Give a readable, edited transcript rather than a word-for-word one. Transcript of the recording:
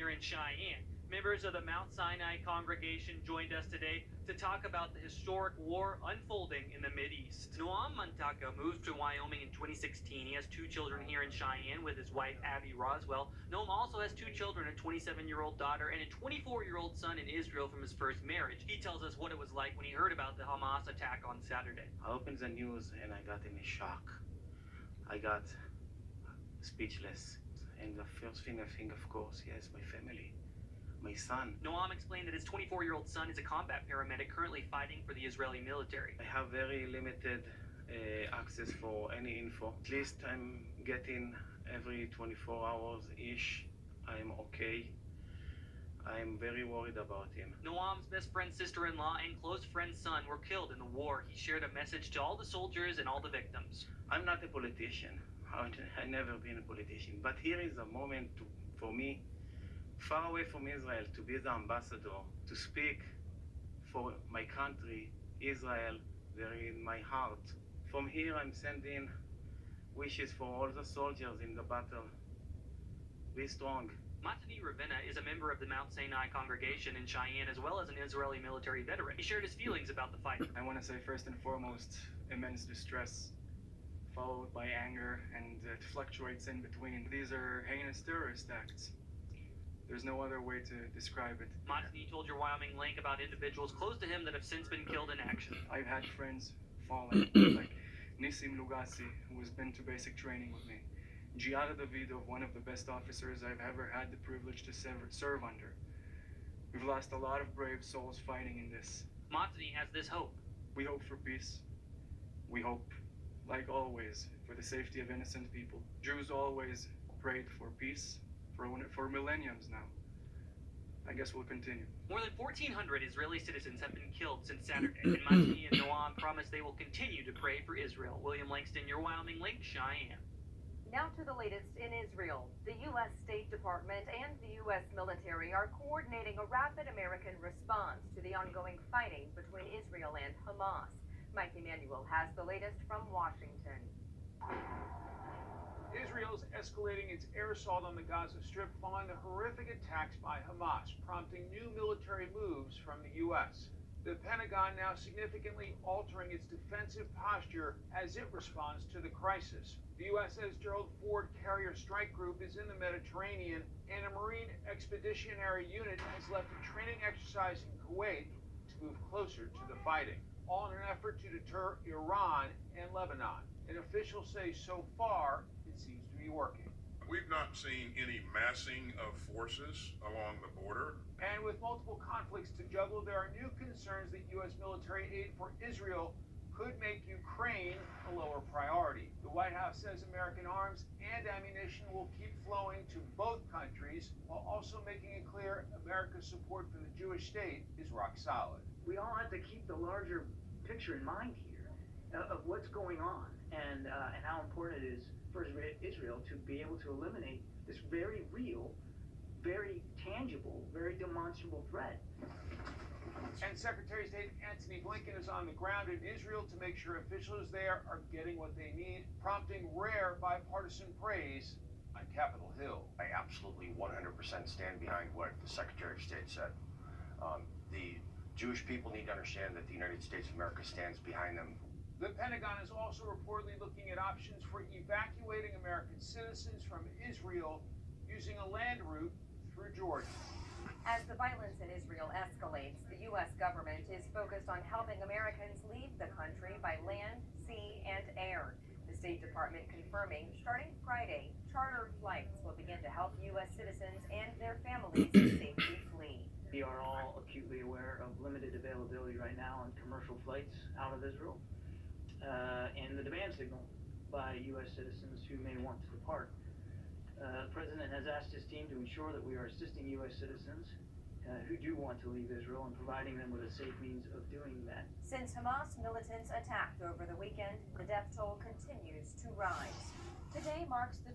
here in Cheyenne. Members of the Mount Sinai congregation joined us today to talk about the historic war unfolding in the Mideast. Noam Mantaka moved to Wyoming in 2016. He has 2 children here in Cheyenne with his wife, Abby Roswell. Noam also has 2 children, a 27-year-old daughter and a 24-year-old son in Israel from his first marriage. He tells us what it was like when he heard about the Hamas attack on Saturday. I opened the news and I got in a shock. I got speechless. And the first thing I think, of course, yes, my family, my son. Noam explained that his 24-year-old son is a combat paramedic currently fighting for the Israeli military. I have very limited access for any info. At least I'm getting every 24 hours-ish. I'm okay. I'm very worried about him. Noam's best friend's sister-in-law and close friend's son were killed in the war. He shared a message to all the soldiers and all the victims. I'm not a politician. I've never been a politician. But here is a moment for me, far away from Israel, to be the ambassador, to speak for my country, Israel, very in my heart. From here, I'm sending wishes for all the soldiers in the battle. Be strong. Matani Ravenna is a member of the Mount Sinai congregation in Cheyenne, as well as an Israeli military veteran. He shared his feelings about the fight. I want to say, first and foremost, immense distress, followed by anger, and it fluctuates in between. These are heinous terrorist acts. There's no other way to describe it. Matani told your Wyoming link about individuals close to him that have since been killed in action. I've had friends fallen, like Nissim Lugassi, who has been to basic training with me. Giada Davidov, one of the best officers I've ever had the privilege to serve under. We've lost a lot of brave souls fighting in this. Matani has this hope. We hope for peace. We hope, like always, for the safety of innocent people. Jews always prayed for peace for millenniums now. I guess we'll continue. More than 1,400 Israeli citizens have been killed since Saturday, and Matani and Noam promise they will continue to pray for Israel. William Langston, your Wyoming link, Cheyenne. Now to the latest in Israel. The U.S. State Department and the U.S. military are coordinating a rapid American response to the ongoing fighting between Israel and Hamas. Mike Emanuel has the latest from Washington. Israel's escalating its air assault on the Gaza Strip following the horrific attacks by Hamas, prompting new military moves from the U.S. The Pentagon now significantly altering its defensive posture as it responds to the crisis. The USS Gerald Ford Carrier Strike Group is in the Mediterranean, and a Marine Expeditionary Unit has left a training exercise in Kuwait to move closer to the fighting, all in an effort to deter Iran and Lebanon. And officials say so far it seems to be working. We've not seen any massing of forces along the border. And with multiple conflicts to juggle, there are new concerns that U.S. military aid for Israel could make Ukraine a lower priority. The White House says American arms and ammunition will keep flowing to both countries, while also making it clear America's support for the Jewish state is rock solid. We all have to keep the larger picture in mind here of what's going on and how important it is for Israel to be able to eliminate this very real, very tangible, very demonstrable threat. And Secretary of State Antony Blinken is on the ground in Israel to make sure officials there are getting what they need, prompting rare bipartisan praise on Capitol Hill. I absolutely 100% stand behind what the Secretary of State said. The Jewish people need to understand that the United States of America stands behind them. The Pentagon is also reportedly looking at options for evacuating American citizens from Israel using a land route through Jordan. As the violence in Israel escalates, the U.S. government is focused on helping Americans leave the country by land, sea, and air. The State Department confirming, starting Friday, charter flights will begin to help U.S. citizens and their families safely flee. We are all acutely aware of limited availability right now on commercial flights out of Israel, and the demand signal by U.S. citizens who may want to depart. The President has asked his team to ensure that we are assisting U.S. citizens who do want to leave Israel and providing them with a safe means of doing that. Since Hamas militants attacked over the weekend, the death toll continues to rise. Today marks the